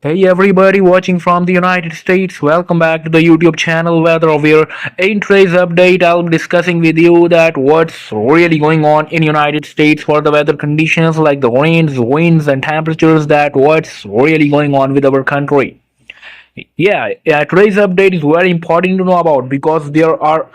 Hey everybody watching from the United States, welcome back to the YouTube channel Weather Aware. In today's update, I'll be discussing with you that what's really going on in United States for the weather conditions like the rains, winds and temperatures, that what's really going on with our country. Yeah, today's update is very important to know about because there are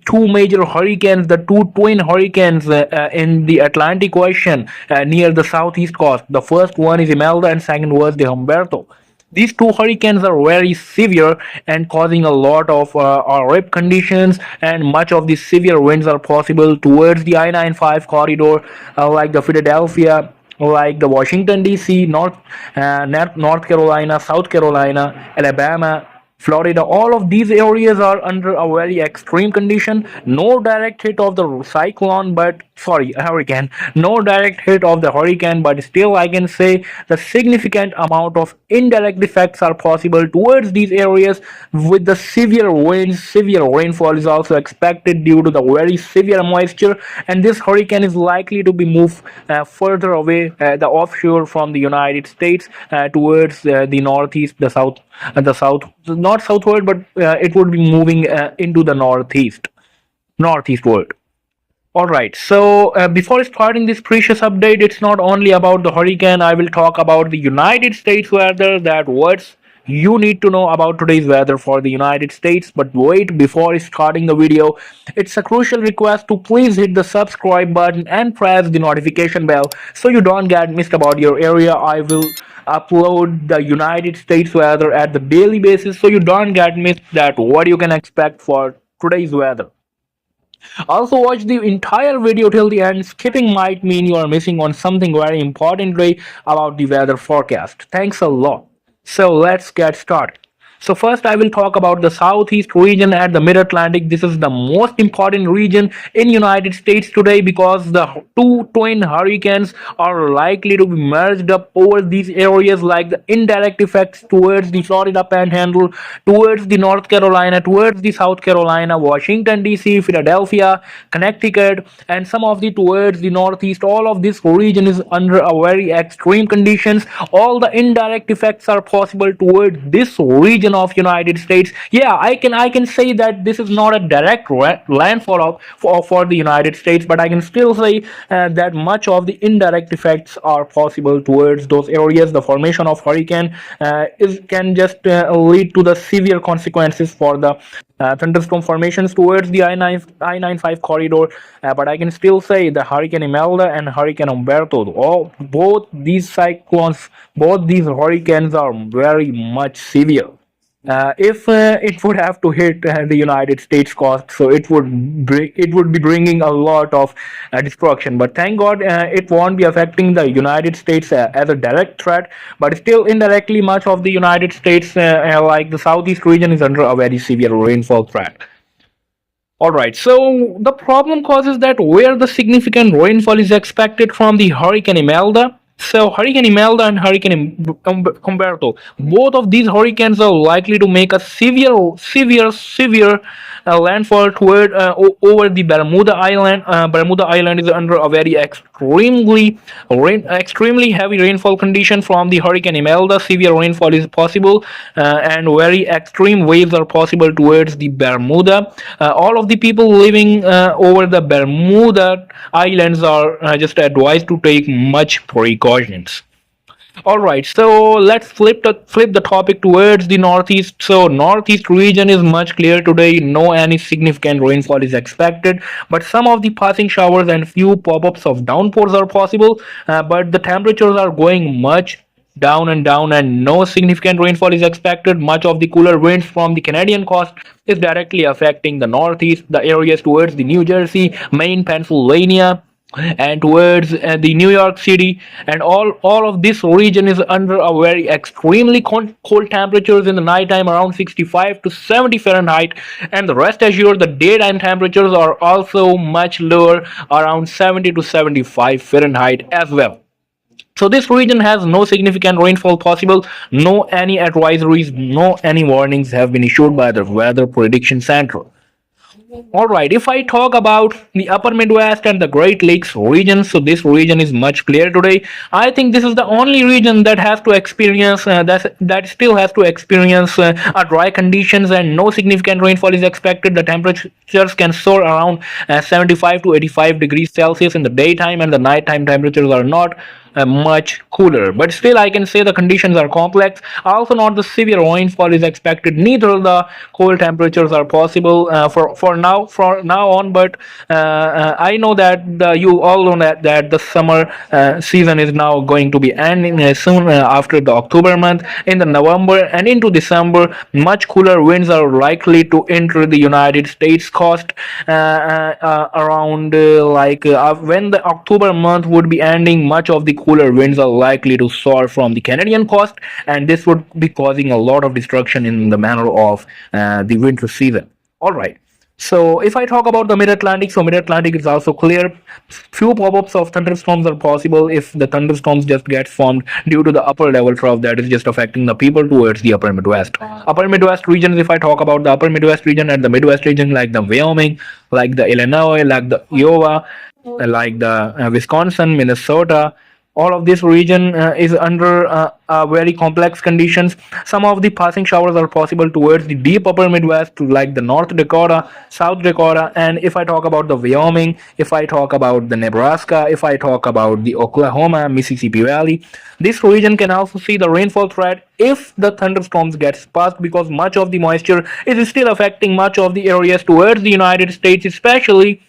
two major hurricanes, the two twin hurricanes in the Atlantic Ocean near the southeast coast. The first one is Imelda and second was the Humberto. These two hurricanes are very severe and causing a lot of rip conditions, and much of the severe winds are possible towards the I-95 corridor, like the Philadelphia, like the Washington D.C., North Carolina, South Carolina, Alabama, Florida. All of these areas are under a very extreme condition. No direct hit of the cyclone, but sorry, hurricane. No direct hit of the hurricane, but still I can say the significant amount of indirect effects are possible towards these areas with the severe winds. Severe rainfall is also expected due to the very severe moisture, and this hurricane is likely to be moved further away, the offshore from the United States towards the northeast, not southward, but it would be moving into the northeastward. All right. So before starting this precious update, it's not only about the hurricane. I will talk about the United States weather. That what's you need to know about today's weather for the United States. But wait, before starting the video, it's a crucial request to please hit the subscribe button and press the notification bell so you don't get missed about your area. I will upload the United States weather at the daily basis so you don't get missed that what you can expect for today's weather. Also, watch the entire video till the end. Skipping might mean you are missing on something very importantly about the weather forecast. Thanks a lot. So let's get started. So first I will talk about the southeast region at the mid-Atlantic. This is the most important region in United States today because the two twin hurricanes are likely to be merged up over these areas, like the indirect effects towards the Florida Panhandle, towards the North Carolina, towards the South Carolina, Washington D.C., Philadelphia, Connecticut, and some of the towards the Northeast. All of this region is under a very extreme conditions. All the indirect effects are possible towards this region of United States. Yeah, I can say that this is not a direct landfall for the United States, but I can still say that much of the indirect effects are possible towards those areas. The formation of hurricane is can just lead to the severe consequences for the thunderstorm formations towards the I-95 corridor, but I can still say the Hurricane Imelda and Hurricane Humberto, both these cyclones, both these hurricanes are very much severe. If it would have to hit the United States coast, so it would be bringing a lot of destruction. But thank God it won't be affecting the United States as a direct threat. But still, indirectly, much of the United States, like the southeast region, is under a very severe rainfall threat. Alright, so the problem causes that where the significant rainfall is expected from the Hurricane Imelda. So Hurricane Imelda and Humberto, both of these hurricanes are likely to make a severe landfall toward over the Bermuda Island. Bermuda Island is under a very extremely heavy rainfall condition from the Hurricane Imelda. Severe rainfall is possible, and very extreme waves are possible towards the Bermuda. All of the people living over the Bermuda Islands are just advised to take much precautions. All right, so let's flip the topic towards the northeast. So northeast region is much clearer today. No any significant rainfall is expected, but some of the passing showers and few pop-ups of downpours are possible. But the temperatures are going much down, and no significant rainfall is expected. Much of the cooler winds from the Canadian coast is directly affecting the northeast, the areas towards the New Jersey, Maine, Pennsylvania, and towards the New York City, and all of this region is under a very extremely cold temperatures in the nighttime around 65 to 70 Fahrenheit, and the rest assured the daytime temperatures are also much lower around 70 to 75 Fahrenheit as well. So this region has no significant rainfall possible, no any advisories, no any warnings have been issued by the Weather Prediction Center. All right, if I talk about the upper Midwest and the Great Lakes region, so this region is much clear today. I think this is the only region that has to experience that still has to experience a dry conditions and no significant rainfall is expected. The temperatures can soar around 75 to 85 degrees Celsius in the daytime, and the nighttime temperatures are not much cooler, but still I can say the conditions are complex. Also, not the severe rainfall is expected, neither the cold temperatures are possible for now on. But I know that you all know that the summer season is now going to be ending soon, after the October month. In the November and into December, much cooler winds are likely to enter the United States coast, around when the October month would be ending. Much of the cooler winds are likely to soar from the Canadian coast, and this would be causing a lot of destruction in the manner of the winter season. All right. So if I talk about the mid-Atlantic, so mid-Atlantic is also clear. Few pop-ups of thunderstorms are possible if the thunderstorms just get formed due to the upper level trough that is just affecting the people towards the upper Midwest. Upper Midwest regions, if I talk about the upper Midwest region and the Midwest region, like the Wyoming, like the Illinois, like the Iowa, like the Wisconsin, Minnesota, all of this region is under very complex conditions. Some of the passing showers are possible towards the deep upper Midwest, like the North Dakota, South Dakota, and if I talk about the Wyoming, if I talk about the Nebraska, if I talk about the Oklahoma, Mississippi Valley, this region can also see the rainfall threat if the thunderstorms gets passed, because much of the moisture is still affecting much of the areas towards the United States, especially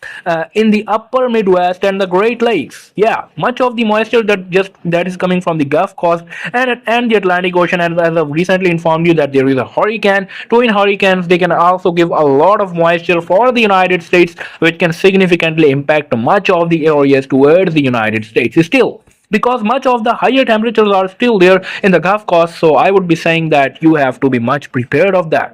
in the upper Midwest and the Great Lakes. Yeah, much of the moisture that is coming from the Gulf Coast and the Atlantic Ocean. And as I've recently informed you that there is a hurricane, twin hurricanes, they can also give a lot of moisture for the United States, which can significantly impact much of the areas towards the United States still, because much of the higher temperatures are still there in the Gulf Coast. So I would be saying that you have to be much prepared of that.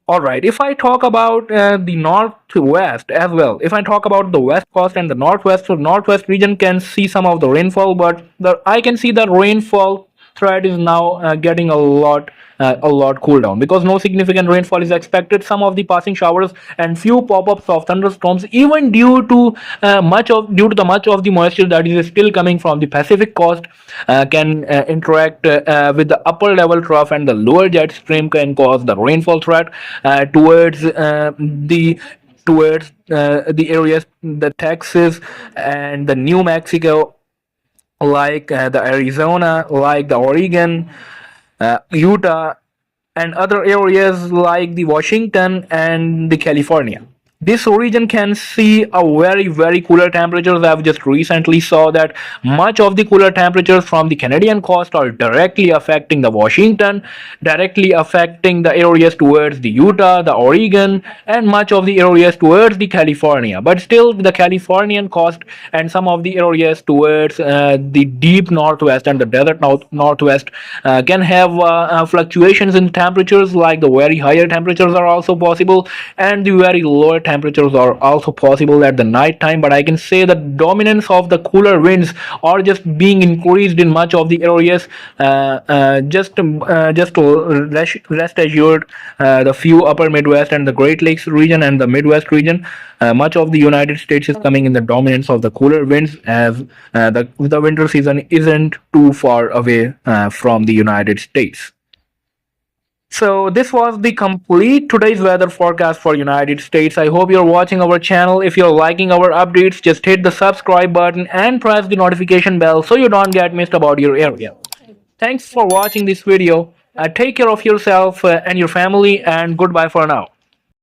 All right, if I talk about the northwest as well, if I talk about the west coast and the northwest, so northwest region can see some of the rainfall, but I can see the rainfall threat is now getting a lot cool down, because no significant rainfall is expected. Some of the passing showers and few pop-ups of thunderstorms, even due to much of the moisture that is still coming from the Pacific coast, can interact with the upper level trough, and the lower jet stream can cause the rainfall threat towards the areas, the Texas and the New Mexico, like the Arizona, like the Oregon, Utah, and other areas like the Washington and the California. This region can see a very cooler temperatures. I've just recently saw that much of the cooler temperatures from the Canadian coast are directly affecting the Washington, directly affecting the areas towards the Utah, the Oregon, and much of the areas towards the California. But still, the Californian coast and some of the areas towards the deep northwest and the desert northwest can have fluctuations in temperatures, like the very higher temperatures are also possible, and the very lower temperatures are also possible at the night time. But I can say the dominance of the cooler winds are just being increased in much of the areas. Just to rest assured, the few upper Midwest and the Great Lakes region and the Midwest region, much of the United States is coming in the dominance of the cooler winds, as the winter season isn't too far away from the United States. So this was the complete today's weather forecast for United States. I hope you're watching our channel. If you're liking our updates, just hit the subscribe button and press the notification bell so you don't get missed about your area. Thanks for watching this video. Take care of yourself and your family, and goodbye for now.